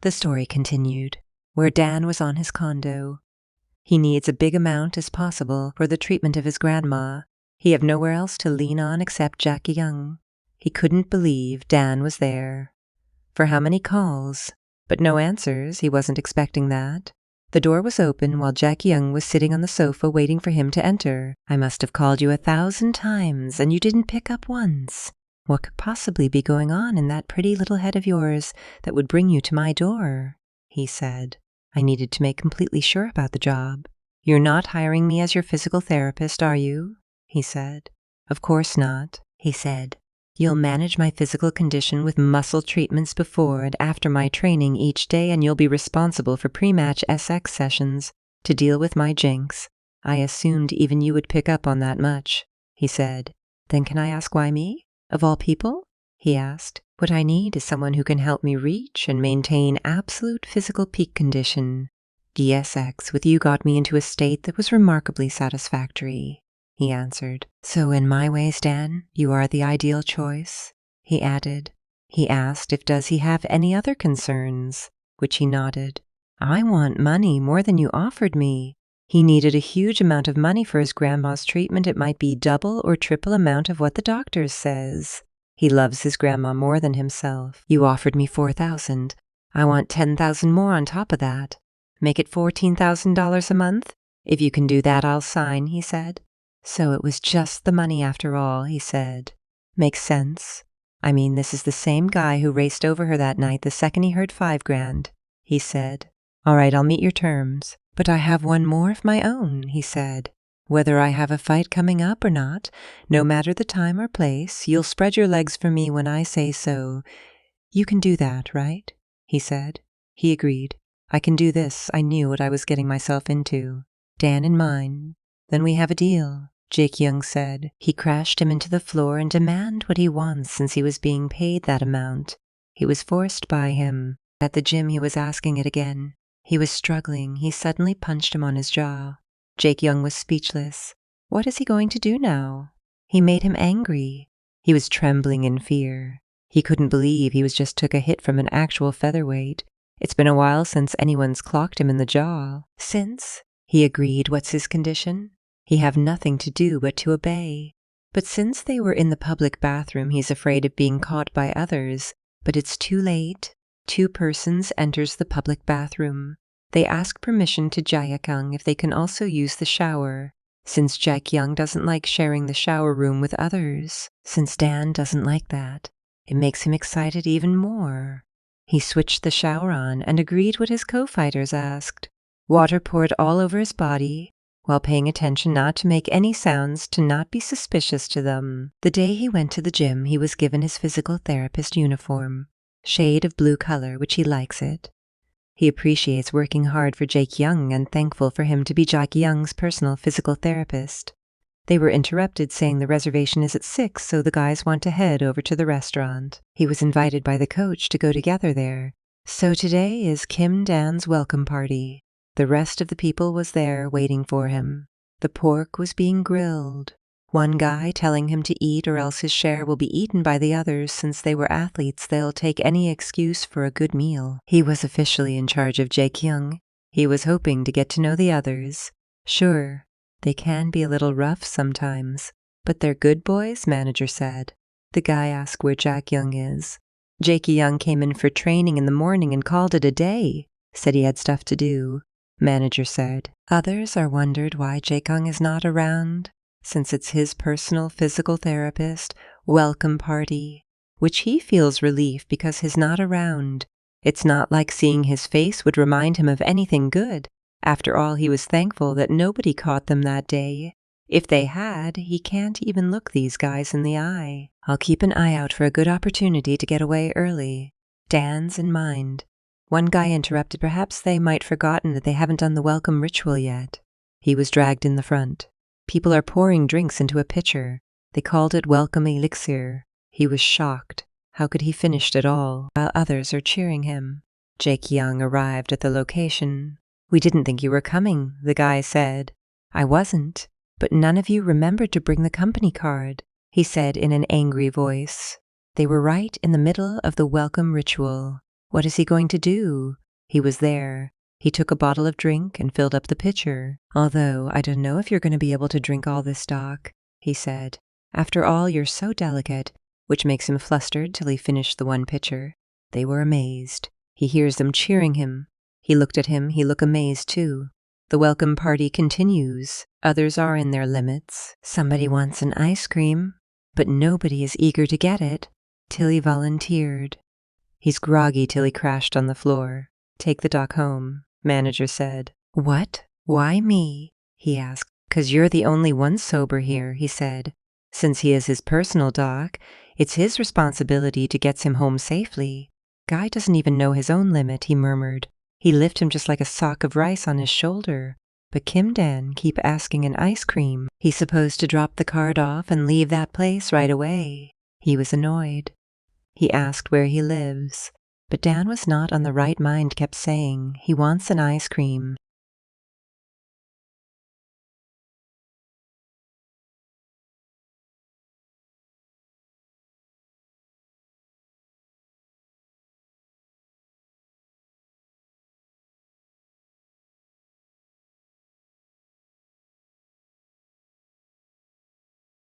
The story continued, where Dan was on his condo. He needs a big amount as possible for the treatment of his grandma. He have nowhere else to lean on except Joo Jaekyung. He couldn't believe Dan was there. For how many calls? But no answers. He wasn't expecting that. The door was open while Joo Jaekyung was sitting on the sofa waiting for him to enter. I must have called you 1,000 times and you didn't pick up once. What could possibly be going on in that pretty little head of yours that would bring you to my door? He said. I needed to make completely sure about the job. You're not hiring me as your physical therapist, are you? He said. Of course not, he said. You'll manage my physical condition with muscle treatments before and after my training each day, and you'll be responsible for pre-match SX sessions to deal with my jinx. I assumed even you would pick up on that much, he said. Then can I ask why me? Of all people? He asked. What I need is someone who can help me reach and maintain absolute physical peak condition. DSX with you got me into a state that was remarkably satisfactory, he answered. So in my ways, Dan, you are the ideal choice, he added. He asked if does he have any other concerns, which he nodded. I want money more than you offered me. He needed a huge amount of money for his grandma's treatment. It might be double or triple amount of what the doctor says. He loves his grandma more than himself. You offered me $4,000. I want $10,000 more on top of that. Make it $14,000 a month? If you can do that, I'll sign, he said. So it was just the money after all, he said. Makes sense. I mean, this is the same guy who raced over her that night the second he heard $5,000, he said. All right, I'll meet your terms. But I have one more of my own, he said. Whether I have a fight coming up or not, no matter the time or place, you'll spread your legs for me when I say so. You can do that, right? He said. He agreed. I can do this. I knew what I was getting myself into. Dan in mind. Then we have a deal, Jaekyung said. He crashed him into the floor and demanded what he wants since he was being paid that amount. He was forced by him. At the gym he was asking it again. He was struggling. He suddenly punched him on his jaw. Jaekyung was speechless. What is he going to do now? He made him angry. He was trembling in fear. He couldn't believe he was just took a hit from an actual featherweight. It's been a while since anyone's clocked him in the jaw. Since, he agreed, what's his condition? He have nothing to do but to obey. But since they were in the public bathroom, he's afraid of being caught by others. But it's too late. 2 persons enters the public bathroom. They ask permission to Joo Jaekyung if they can also use the shower, since Joo Jaekyung doesn't like sharing the shower room with others. Since Dan doesn't like that, it makes him excited even more. He switched the shower on and agreed what his co-fighters asked. Water poured all over his body, while paying attention not to make any sounds, to not be suspicious to them. The day he went to the gym, he was given his physical therapist uniform, shade of blue color, which he likes it. He appreciates working hard for Jaekyung and thankful for him to be Jaekyung's personal physical therapist. They were interrupted saying the reservation is at 6, so the guys want to head over to the restaurant. He was invited by the coach to go together there. So today is Kim Dan's welcome party. The rest of the people was there waiting for him. The pork was being grilled. One guy telling him to eat or else his share will be eaten by the others. Since they were athletes, they'll take any excuse for a good meal. He was officially in charge of Jaekyung. He was hoping to get to know the others. Sure, they can be a little rough sometimes, but they're good boys, manager said. The guy asked where Jaekyung is. Jaekyung came in for training in the morning and called it a day. Said he had stuff to do. Manager said. Others are wondered why Jaekyung is not around, since it's his personal physical therapist welcome party, which he feels relief because he's not around. It's not like seeing his face would remind him of anything good. After all, he was thankful that nobody caught them that day. If they had, he can't even look these guys in the eye. I'll keep an eye out for a good opportunity to get away early. Dan's in mind. One guy interrupted. Perhaps they might forgotten that they haven't done the welcome ritual yet. He was dragged in the front. People are pouring drinks into a pitcher. They called it welcome elixir. He was shocked. How could he finish it all while others are cheering him? Jaekyung arrived at the location. We didn't think you were coming, the guy said. I wasn't, but none of you remembered to bring the company card, he said in an angry voice. They were right in the middle of the welcome ritual. What is he going to do? He was there. He took a bottle of drink and filled up the pitcher. Although I don't know if you're going to be able to drink all this, Doc, he said. After all, you're so delicate, which makes him flustered till he finished the one pitcher. They were amazed. He hears them cheering him. He looked at him, he looked amazed too. The welcome party continues. Others are in their limits. Somebody wants an ice cream, but nobody is eager to get it. Tilly volunteered. He's groggy till he crashed on the floor. Take the doc home, manager said. What? Why me? He asked. 'Cause you're the only one sober here, he said. Since he is his personal doc, it's his responsibility to get him home safely. Guy doesn't even know his own limit, he murmured. He lift him just like a sock of rice on his shoulder. But Kim Dan keep asking an ice cream. He's supposed to drop the card off and leave that place right away. He was annoyed. He asked where he lives. But Dan was not on the right mind, kept saying, he wants an ice cream.